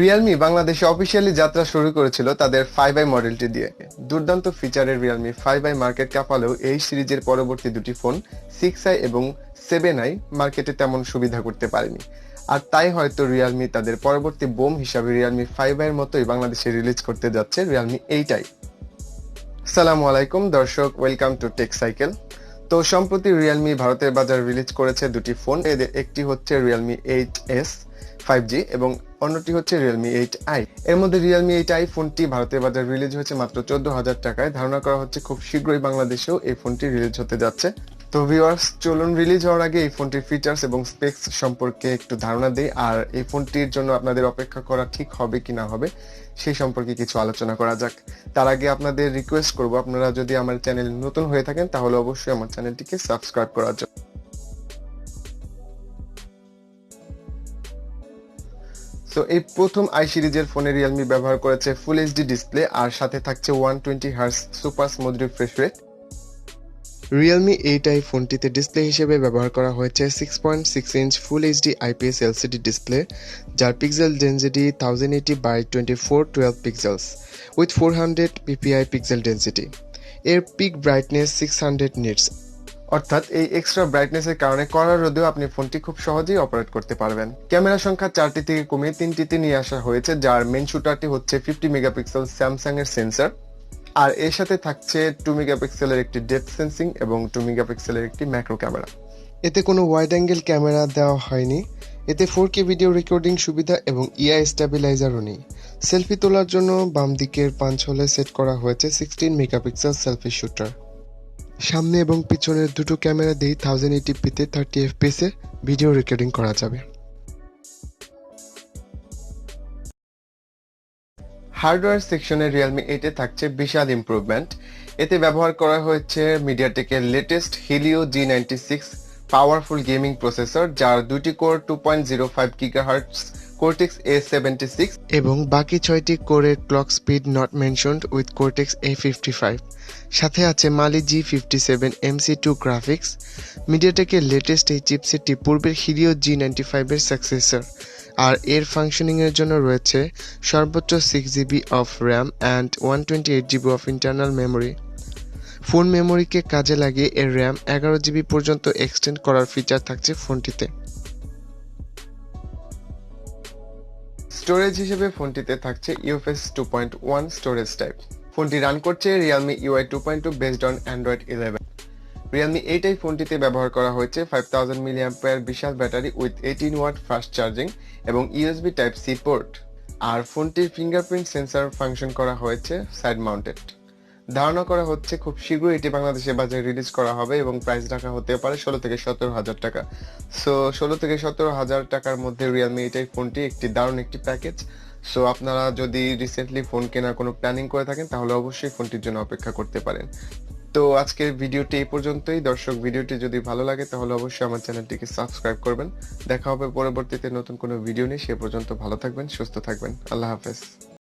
Realme বাংলাদেশে officially যাত্রা শুরু করেছিল তাদের 5i মডেলটি দিয়ে। দুর্দান্ত ফিচারের Realme 5i মার্কেট কাঁপালেও এই সিরিজের পরবর্তী দুটি ফোন 6i এবং 7i মার্কেটে তেমন সুবিধা করতে পারেনি। আর তাই হয়তো Realme তাদের পরবর্তী বোম হিসাবে Realme 5i এর মতোই বাংলাদেশে রিলিজ করতে যাচ্ছে Realme 8i। আসসালামু আলাইকুম দর্শক, ওয়েলকাম টু টেক সাইকেল। তো সম্প্রতি Realme ভারতের বাজারে রিলিজ করেছে দুটি ফোন। এদের একটি হচ্ছে Realme 8s 5G এবং অন্যটি হচ্ছে Realme 8i। এর মধ্যে Realme 8i ফোনটি ভারতের বাজারে রিলিজ হয়েছে মাত্র 14,000 টাকায়। ধারণা করা হচ্ছে খুব শীঘ্রই বাংলাদেশেও এই ফোনটি রিলিজ হতে যাচ্ছে। তো ভিউয়ার্স, চলুন রিলিজ হওয়ার আগে এই ফোনটির ফিচার্স এবং স্পেকস সম্পর্কে একটু ধারণা দেই, আর এই ফোনটির জন্য আপনাদের অপেক্ষা করা ঠিক হবে কি না হবে সেই সম্পর্কে কিছু আলোচনা করা যাক। তার আগে আপনাদের রিকোয়েস্ট করব, আপনারা যদি আমার চ্যানেল নতুন হয়ে থাকেন তাহলে অবশ্যই আমার চ্যানেলটিকে সাবস্ক্রাইব করার জন্য। সো এই প্রথম আই সিরিজের ফোনে Realme ব্যবহার করেছে ফুল এইচডি ডিসপ্লে আর সাথে থাকছে 120 hertz super smooth refresh rate. Realme 8i ফোনটিতে ডিসপ্লে হিসেবে ব্যবহার করা হয়েছে 6.6 inch full HD IPS LCD display, যার pixel density 1080 by 2412 pixels with 400 ppi pixel density. এর পিক ব্রাইটনেস 600 নিটস, অর্থাৎ এই এক্সট্রা ব্রাইটনেসের কারণে কড়া রোদেও আপনি ফোনটি খুব সহজেই অপারেট করতে পারবেন। ক্যামেরা সংখ্যা 4টি থেকে কমিয়ে 3টিতে নিয়ে আসা হয়েছে, যার মেইন শুটারটি হচ্ছে 50 মেগাপিক্সেল স্যামসাং এর সেন্সর, আর এর সাথে থাকছে 2 মেগাপিক্সেলের একটি ডেপথ সেন্সিং এবং 2 মেগাপিক্সেলের একটি ম্যাক্রো ক্যামেরা। এতে কোনো ওয়াইড অ্যাঙ্গেল ক্যামেরা দেওয়া হয়নি। এতে 4K ভিডিও রেকর্ডিং সুবিধা এবং ইআই স্ট্যাবিলাইজারও নেই। সেলফি তোলার জন্য বাম দিকের পাঞ্চ হোলে সেট করা হয়েছে 16 মেগাপিক্সেল সেলফি শুটার। সামনে এবং পিছনের দুটো ক্যামেরা দিয়ে 1080p-তে 30 fps-এ ভিডিও রেকর্ডিং করা যাবে। হার্ডওয়্যার সেকশনে Realme 8-এ থাকছে বিশাল ইমপ্রুভমেন্ট। এতে ব্যবহার করা হয়েছে মিডিয়াটেকের latest Helio G96 powerful gaming processor, যার দুটি কোর 2.05 GHz Cortex A76 এবং বাকি 6টি কোরের clock speed not mentioned with Cortex A55। সাথে আছে Mali G57 MC2 graphics. মিডিয়াটেকের latest এই চিপসেটটি পূর্বের Helio G95 এর সাকসেসর, আর এর ফাংশনিং এর জন্য রয়েছে সর্বোচ্চ 6GB of RAM and 128GB of internal memory. Phone মেমোরিকে কাজে লাগিয়ে এর র্যাম 11GB পর্যন্ত এক্সটেন্ড করার ফিচার থাকছে ফোনটিতে। স্টোরেজ হিসেবে ফোনটিতে থাকছে UFS 2.1 স্টোরেজ টাইপ। ফোনটি রান করছে Realme UI 2.2 based on Android 11। Realme 8i ফোনটিতে ব্যবহার করা হয়েছে 5000 mAh বিশাল battery with 18 watt fast charging এবং USB টাইপ সি পোর্ট, আর ফোনটির ফিঙ্গারপ্রিন্ট সেন্সর ফাংশন করা হয়েছে সাইড মাউন্টেড। ধারণা করা হচ্ছে খুব শীঘ্রই এটি বাংলাদেশে বাজারে রিলিজ করা হবে এবং প্রাইস রাখা হতে পারে 16 থেকে 17,000 টাকা। সো 16 থেকে 17,000 টাকার মধ্যে Realme 8i ফোনটি একটি দারুণ একটি প্যাকেজ। সো আপনারা যদি রিসেন্টলি ফোন কেনার কোনো প্ল্যানিং করে থাকেন তাহলে অবশ্যই ফোনটির জন্য অপেক্ষা করতে পারেন। তো আজকের ভিডিওটি এই পর্যন্তই। দর্শক, ভিডিওটি যদি ভালো লাগে তাহলে অবশ্যই আমার চ্যানেলটিকে সাবস্ক্রাইব করবেন। দেখা হবে পরবর্তীতে নতুন কোনো ভিডিও নিয়ে। সে পর্যন্ত ভালো থাকবেন, সুস্থ থাকবেন। আল্লাহ হাফেজ।